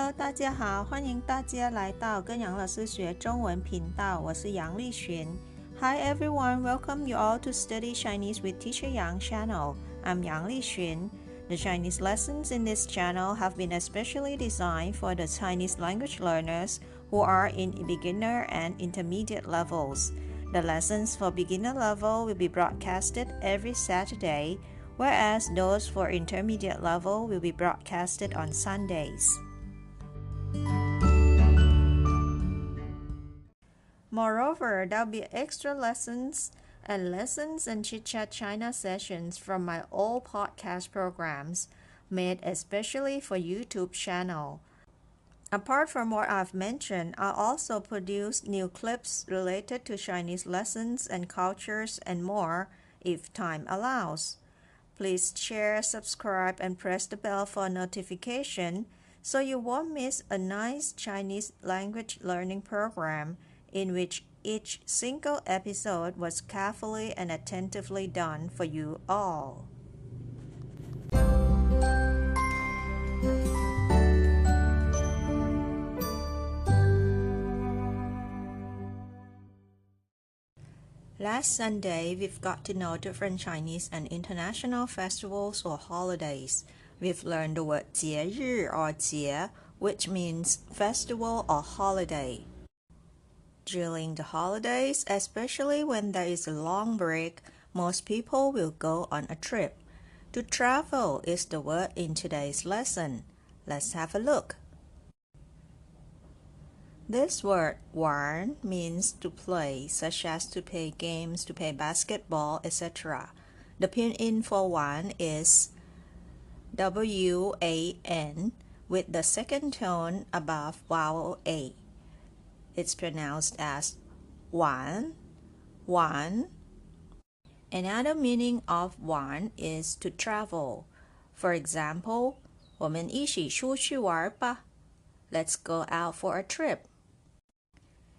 Hello， 大家好，欢迎大家来到跟杨老师学中文频道，我是杨丽璇。Hi everyone, welcome you all to Study Chinese with Teacher Yang channel. I'm Yang Li Xun. The Chinese lessons in this channel have been especially designed for the Chinese language learners who are in beginner and intermediate levels. The lessons for beginner level will be broadcasted every Saturday, whereas those for intermediate level will be broadcasted on Sundays. Moreover, there'll be extra lessons and chit-chat China sessions from my old podcast programs made especially for YouTube channel. Apart from what I've mentioned, I'll also produce new clips related to Chinese lessons and cultures and more if time allows. Please share, subscribe, and press the bell for notification so you won't miss a nice Chinese language learning program in which each single episode was carefully and attentively done for you all. Last Sunday, we've got to know different Chinese and international festivals or holidays. We've learned the word 节日 or 节, which means festival or holiday. During the holidays, especially when there is a long break, most people will go on a trip. To travel is the word in today's lesson. Let's have a look. This word 玩 means to play, such as to play games, to play basketball, etc. The pinyin for 玩 is W-A-N with the second tone above vowel A. It's pronounced as 玩, 玩. Another meaning of 玩 is to travel. For example, 我们一起出去玩吧. Let's go out for a trip.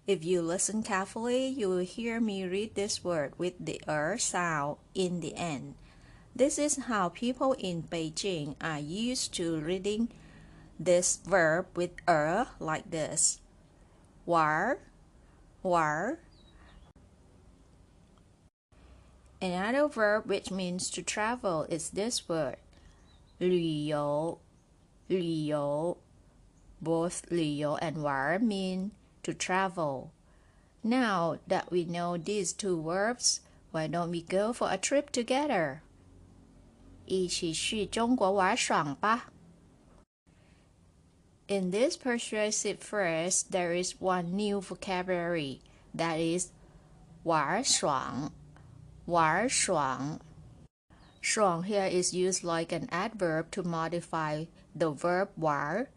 If you listen carefully, you will hear me read this word with the sound in the end. This is how people in Beijing are used to reading this verb with like this. 玩, 玩. Another verb which means to travel is this word. 旅游, 旅游. Both 旅游 and 玩 mean to travel. Now that we know these two verbs, why don't we go for a trip together? 一起去中国玩耍吧. In this persuasive phrase, there is one new vocabulary, that is 玩爽, 玩爽. 爽 here is used like an adverb to modify the verb 玩.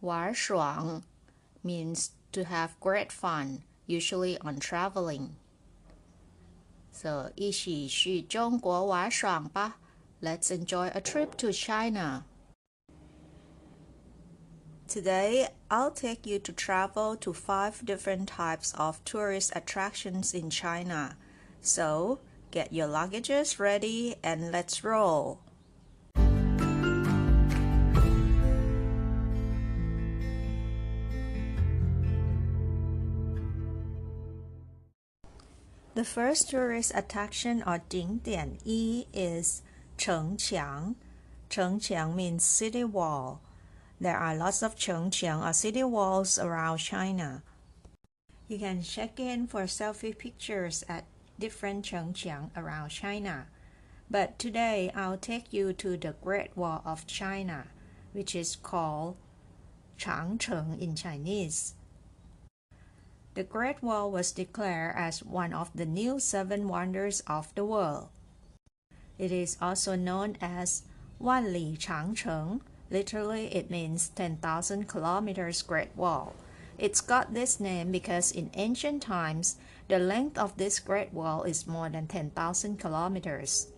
玩爽 means to have great fun, usually on traveling. So, 一起去中国玩耍吧. Let's enjoy a trip to China. Today, I'll take you to travel to 5 different types of tourist attractions in China. So, get your luggages ready and let's roll. The first tourist attraction or 景点一 is 城墙. 城墙 means city wall. There are lots of 城墙 or city walls around China. You can check in for selfie pictures at different 城墙 around China. But today I'll take you to the Great Wall of China, which is called 长城 in Chinese. The Great Wall was declared as one of the new 7 wonders of the world. It is also known as 万里长城. Literally, it means 10,000 kilometers Great Wall. It's got this name because in ancient times, the length of this Great Wall is more than 10,000 kilometers.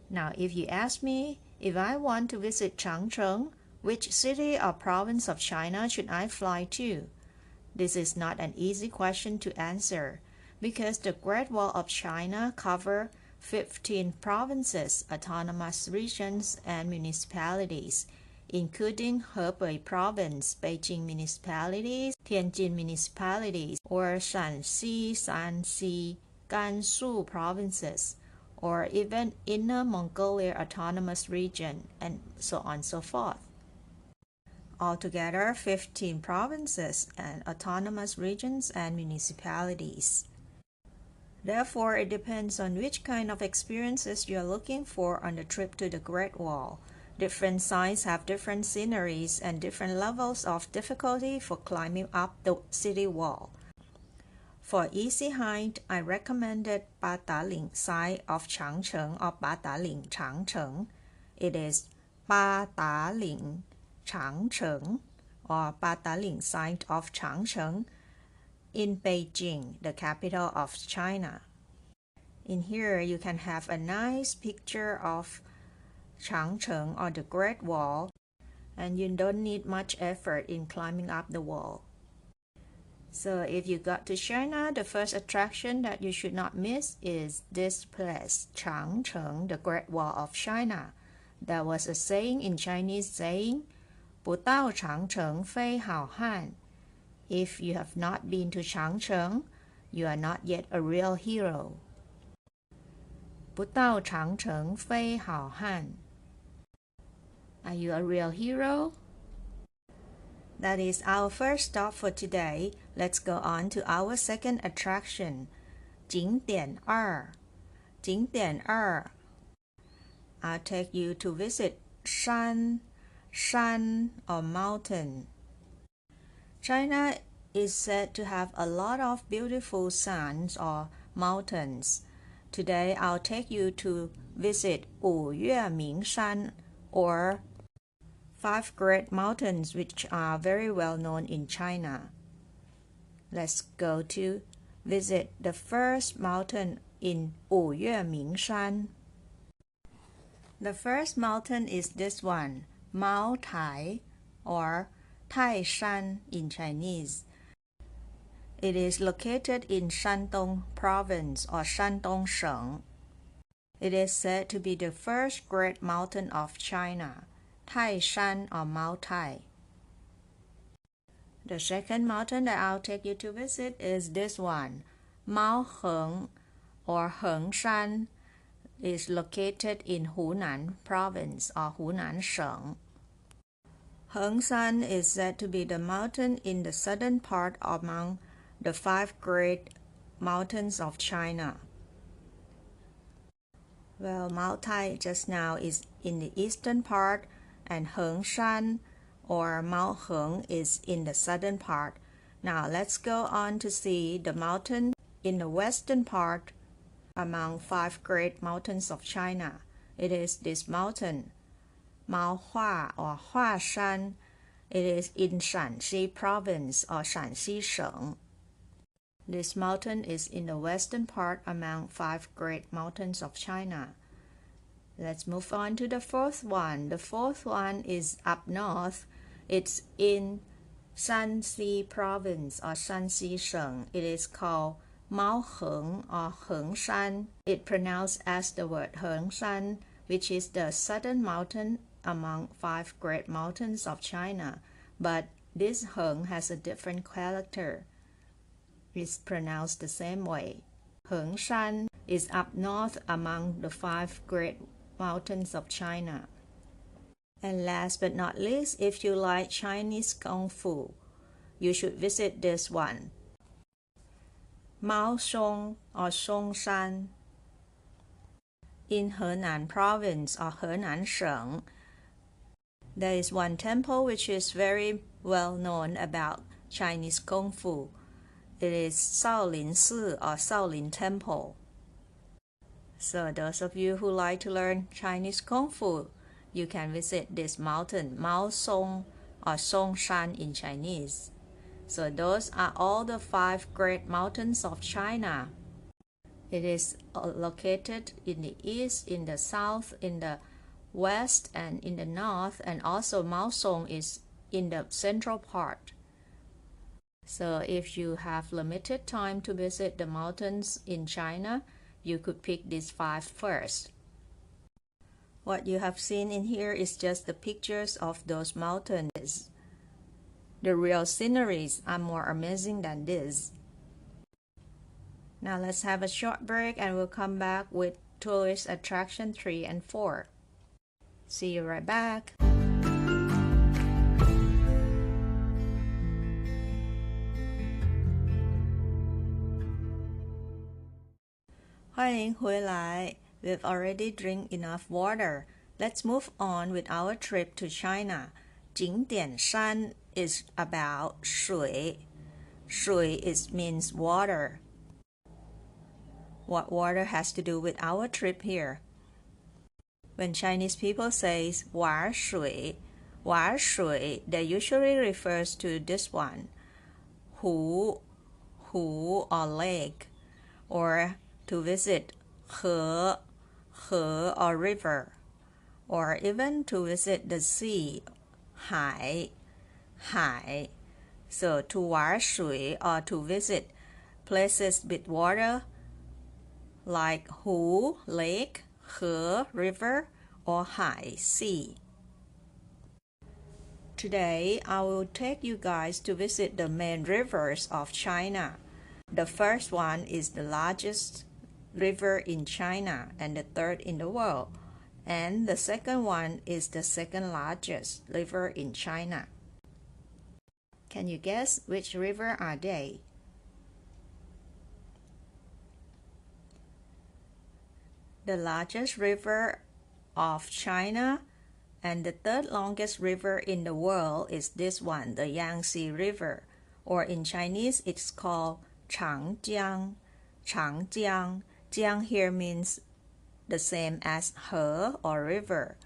Now, if you ask me, if I want to visit Changcheng, which city or province of China should I fly to? This is not an easy question to answer because the Great Wall of China covers 15 provinces, autonomous regions, and municipalities, including Hebei Province, Beijing municipalities, Tianjin municipalities, or Shanxi, Shanxi, Gansu provinces, or even Inner Mongolia Autonomous Region, and so on and so forth. Altogether, 15 provinces and autonomous regions and municipalities. Therefore, it depends on which kind of experiences you are looking for on the trip to the Great Wall. Different sites have different sceneries and different levels of difficulty for climbing up the city wall. For easy height, I recommended Badaling side of Changcheng or Badaling Changcheng. It is Badaling Changcheng or Badaling side of Changcheng in Beijing, the capital of China. In here, you can have a nice picture of Changcheng or the Great Wall, and you don't need much effort in climbing up the wall. So if you got to China, the first attraction that you should not miss is this place, Changcheng, the Great Wall of China. There was a saying in Chinese saying, 不到长城非好汉. If you have not been to Changcheng, you are not yet a real hero. 不到长城非好汉. Are you a real hero? That is our first stop for today. Let's go on to our second attraction, 景点二. 景点二. I'll take you to visit shan or mountain. China is said to have a lot of beautiful suns or mountains. Today I'll take you to visit 5月名山 or 5 great mountains which are very well known in China. Let's go to visit the first mountain in 5月名山. The first mountain is this one, Mao Tai or Taishan in Chinese. It is located in Shandong Province or Shandong Sheng. It is said to be the first great mountain of China, Taishan or Mao Tai. The second mountain that I'll take you to visit is this one, Mao Heng or Hengshan. It is located in Hunan Province or Hunan Sheng. Hengshan is said to be the mountain in the southern part among the 5 great mountains of China. Well, Mao Tai just now is in the eastern part, and Hengshan or Mao Heng is in the southern part. Now let's go on to see the mountain in the western part among 5 great mountains of China. It is this mountain, Maohua or Huashan. It is in Shanxi Province or Shanxi Sheng. This mountain is in the western part among 5 great mountains of China. Let's move on to the fourth one. The fourth one is up north. It's in Shanxi Province or Shanxi Sheng. It is called Mao Heng or Hengshan. It pronounced as the word Hengshan, which is the southern mountain among 5 great mountains of China. But this Heng has a different character. It's pronounced the same way. Hengshan is up north among the 5 great mountains of China. And last but not least, if you like Chinese Kung Fu, you should visit this one, Mao Song or Songshan in Henan Province or Henan Sheng. There is one temple which is very well known about Chinese Kung Fu. It is Shaolin Si or Shaolin Temple. So those of you who like to learn Chinese Kung Fu, you can visit this mountain, Mao Song or Songshan in Chinese. So those are all the 5 great mountains of China. It is located in the east, in the south, in the west, and in the north, and also Mao Song is in the central part. So if you have limited time to visit the mountains in China, you could pick these 5 first. What you have seen in here is just the pictures of those mountains. The real sceneries are more amazing than this. Now let's have a short break and we'll come back with tourist attraction 3 and 4. See you right back. 欢迎回来. We've already drank enough water. Let's move on with our trip to China. 景点山 is about 水. 水 means water. What water has to do with our trip here? When Chinese people say 玩水, 玩水, they usually refers to this one, 湖 or lake, or to visit 河 or river, or even to visit the sea, 海 So to 玩水 or to visit places with water like 湖 lake, 河 river, or 海 sea. Today I will take you guys to visit the main rivers of China. The first one is the largest river in China and the third in the world, and the second one is the second largest river in China. Can you guess which river are they? The largest river of China and the third longest river in the world is this one, the Yangtze River, or in Chinese it's called Changjiang. Changjiang. Jiang here means the same as he or river.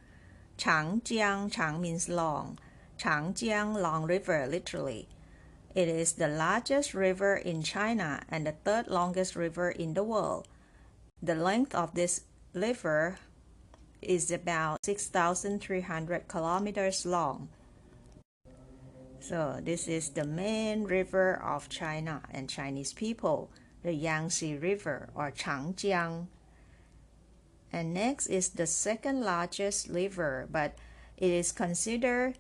Changjiang, Chang means long. Changjiang, long river, literally. It is the largest river in China and the third longest river in the world. The length of this river is about 6,300 kilometers long. So this is the main river of China and Chinese people, the Yangtze River or Changjiang. And next is the second largest river, but it is considered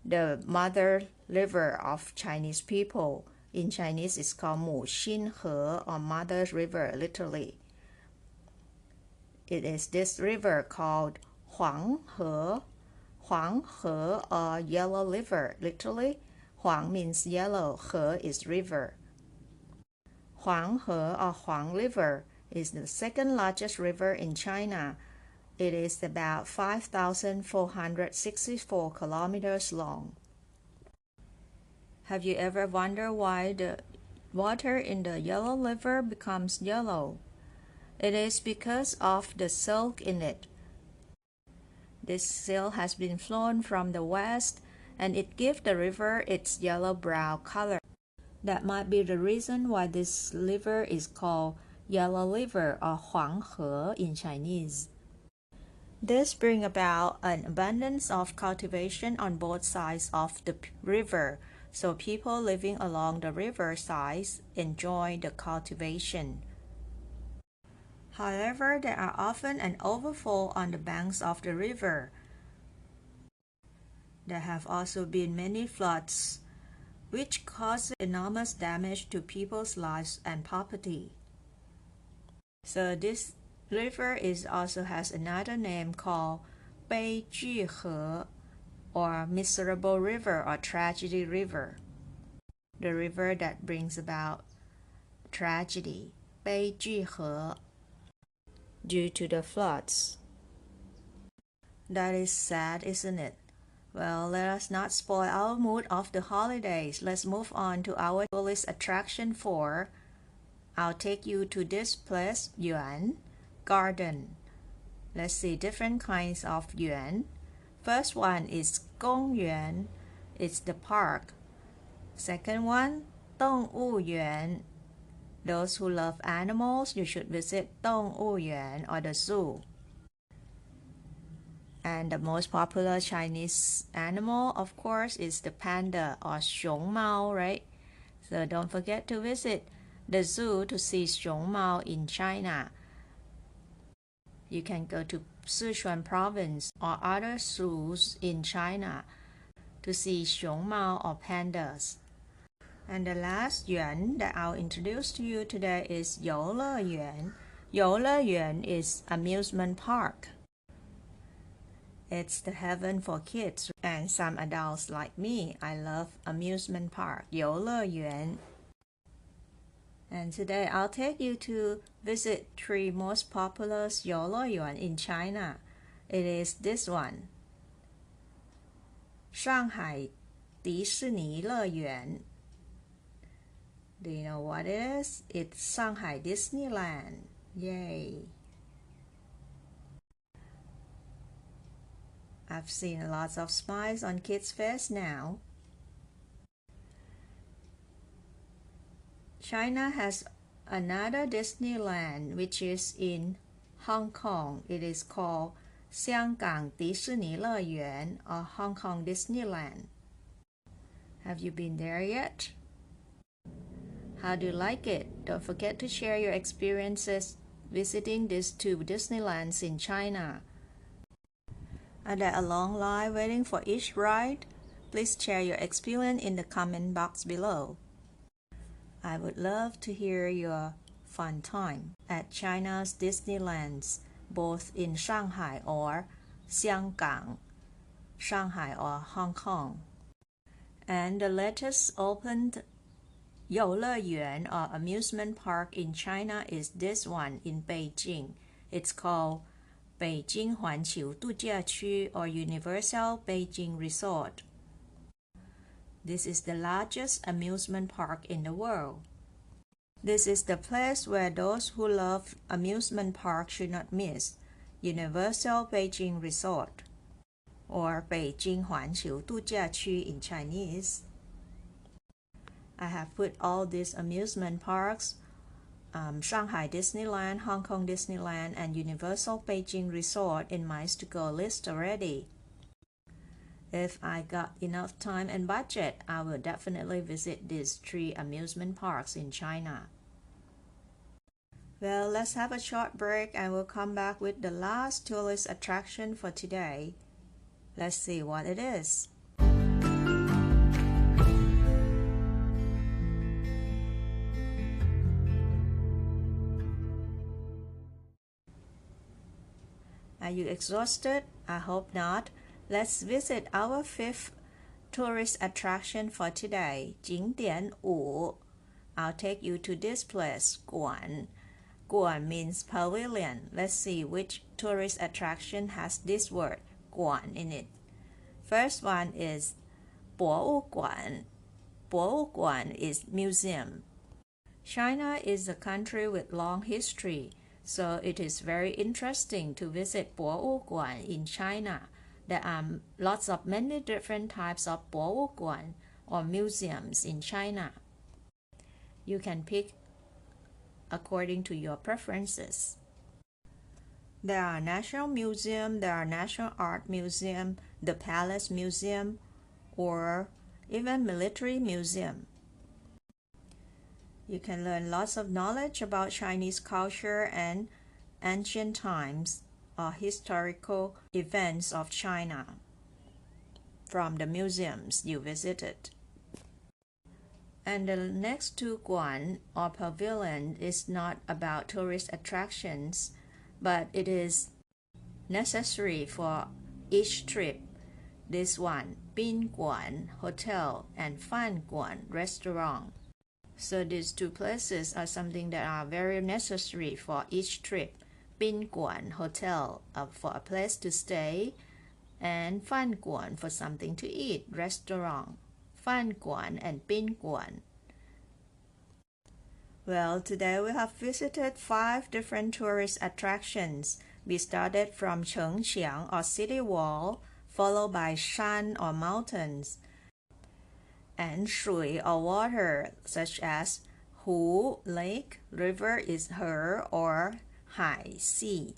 the mother river of Chinese people. In Chinese it's called Mu Xin He or mother river, literally. It is this river called Huang He or yellow river, literally. Huang means yellow, He is river. Huang He or Huang River is the second largest river in China. It is about 5,464 kilometers long. Have you ever wondered why the water in the yellow river becomes yellow? It is because of the silk in it. This silk has been flown from the west and it gives the river its yellow-brown color. That might be the reason why this river is called Yellow River or Huang He in Chinese. This brings about an abundance of cultivation on both sides of the river, so people living along the river sides enjoy the cultivation. However, there are often an overflow on the banks of the river. There have also been many floods, which cause enormous damage to people's lives and property. So this river also has another name called Beijing He, or miserable river or tragedy river. The river that brings about tragedy, Beijing He, due to the floods. That is sad, isn't it? Well, let us not spoil our mood of the holidays. Let's move on to our tourist attraction 4. I'll take you to this place, Yuan Garden. Let's see different kinds of yuan. First one is 公园, it's the park. Second one, 动物园. Those who love animals, you should visit 动物园or the zoo. And the most popular Chinese animal, of course, is the panda or 熊猫, right? So don't forget to visit the zoo to see 熊猫 in China. You can go to Sichuan province or other zoos in China to see 熊猫 or pandas. And the last yuan that I'll introduce to you today is 游乐园. 游乐园 is amusement park. It's the heaven for kids and some adults like me. I love amusement park, 游乐园. And today I'll take you to visit 3 most popular 游乐园 in China. It is this one, 上海迪士尼乐园. Do you know what it is? It's Shanghai Disneyland. Yay! I've seen lots of smiles on kids' face now. China has another Disneyland which is in Hong Kong. It is called 香港迪士尼乐园 or Hong Kong Disneyland. Have you been there yet? How do you like it? Don't forget to share your experiences visiting these 2 Disneylands in China. Are there a long line waiting for each ride? Please share your experience in the comment box below. I would love to hear your fun time at China's Disneylands, both in Shanghai or Xianggang, Shanghai or Hong Kong. And the latest opened 游乐园 or amusement park in China is this one in Beijing. It's called 北京环球度假区 or Universal Beijing Resort. This is the largest amusement park in the world. This is the place where those who love amusement park should not miss. Universal Beijing Resort, or 北京环球度假区 in Chinese. I have put all these amusement parks, Shanghai Disneyland, Hong Kong Disneyland, and Universal Beijing Resort in my to-go list already. If I got enough time and budget, I will definitely visit these 3 amusement parks in China. Well, let's have a short break and we'll come back with the last tourist attraction for today. Let's see what it is. Are you exhausted? I hope not. Let's visit our 5th tourist attraction for today, 景点5. I'll take you to this place, 馆. 馆 means pavilion. Let's see which tourist attraction has this word, 馆, in it. First one is 博物馆. 博物馆 is museum. China is a country with long history, so it is very interesting to visit 博物馆 in China. There are lots of many different types of 博物馆 or museums in China. You can pick according to your preferences. There are National Museum, there are National Art Museum, the Palace Museum, or even Military Museum. You can learn lots of knowledge about Chinese culture and ancient times or historical events of China from the museums you visited. And the next 2 guan or pavilion is not about tourist attractions, but it is necessary for each trip. This one, 宾馆 hotel and 饭馆 restaurant. So these 2 places are something that are very necessary for each trip. 宾馆 hotel for a place to stay, and 饭馆 for something to eat, restaurant. 饭馆 and 宾馆. Well, today we have visited 5 different tourist attractions. We started from Chengqiang or city wall, followed by shan or mountains, and shui or water, such as hu, lake, river is her, or hai, sea.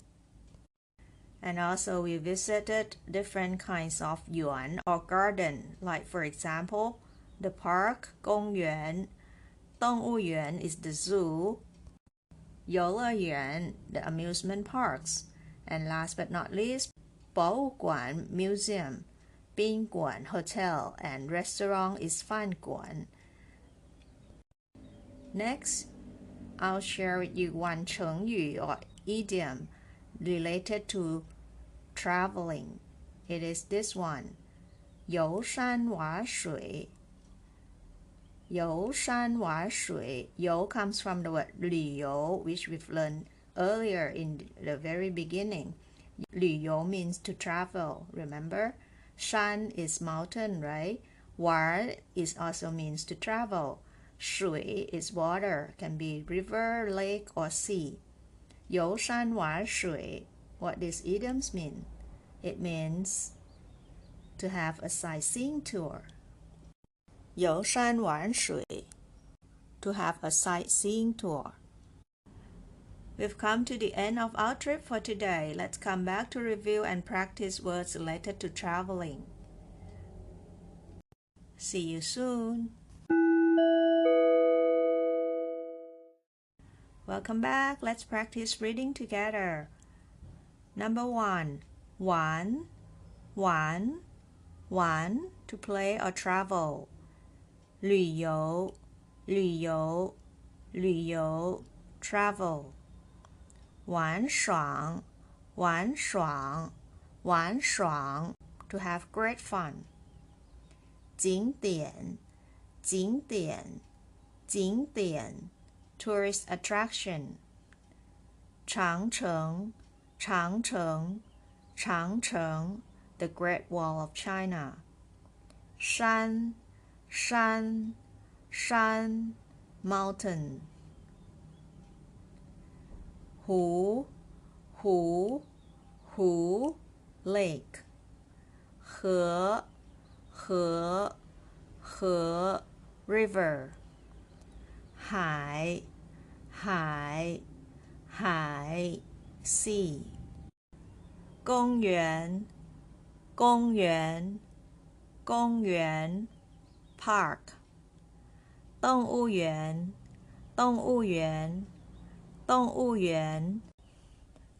And also we visited different kinds of yuan or garden, like for example, the park, 公园, 动物园 is the zoo, 游乐园, the amusement parks, And last but not least, 博物馆 museum, 宾馆 hotel, and restaurant is 饭馆. Next, I'll share with you one 成语 or idiom related to traveling. It is this one, 游山玩水. 游山玩水. 游 comes from the word 旅游, which we've learned earlier in the very beginning. 旅游 means to travel, remember? 山 is mountain, right? 玩 is also means to travel. 水 is water, can be river, lake, or sea. 游山玩水. What these idioms mean? It means to have a sightseeing tour. 游山玩水. To have a sightseeing tour. We've come to the end of our trip for today. Let's come back to review and practice words related to traveling. See you soon. Welcome back. Let's practice reading together. Number 1. One, to play or travel. 旅游, 旅游, travel. 玩爽, to have great fun. 景点, 景点, tourist attraction. 长城, 长城, the Great Wall of China. 山, mountain. 湖, lake. 河, river. 海, sea. 公园, park. 动物园,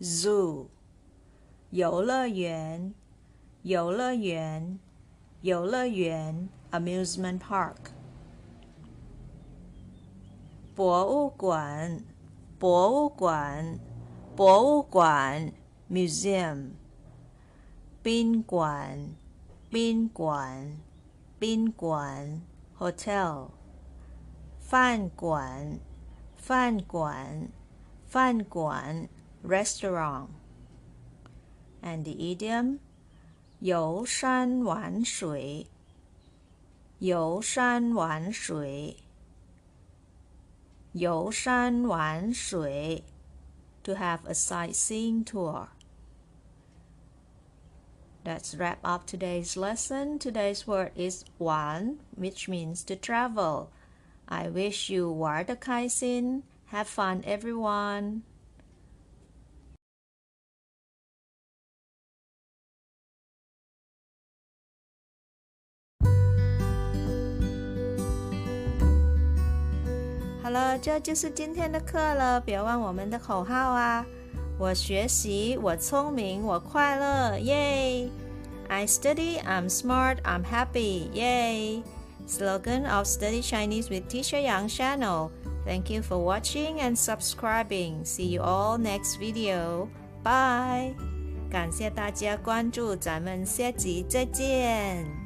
zoo. 游乐园, amusement park. 博物馆, museum. 宾馆, hotel. 饭馆, restaurant. And the idiom, 游山玩水, to have a sightseeing tour. Let's wrap up today's lesson. Today's word is 玩, which means to travel. I wish you 玩得开心. Have fun, everyone.好了，这就是今天的课了，别忘我们的口号啊！我学习，我聪明，我快乐，耶！ I study, I'm smart, I'm happy, yay! Slogan of Study Chinese with Teacher Yang channel. Thank you for watching and subscribing. See you all next video. Bye! 感谢大家关注，咱们下集再见。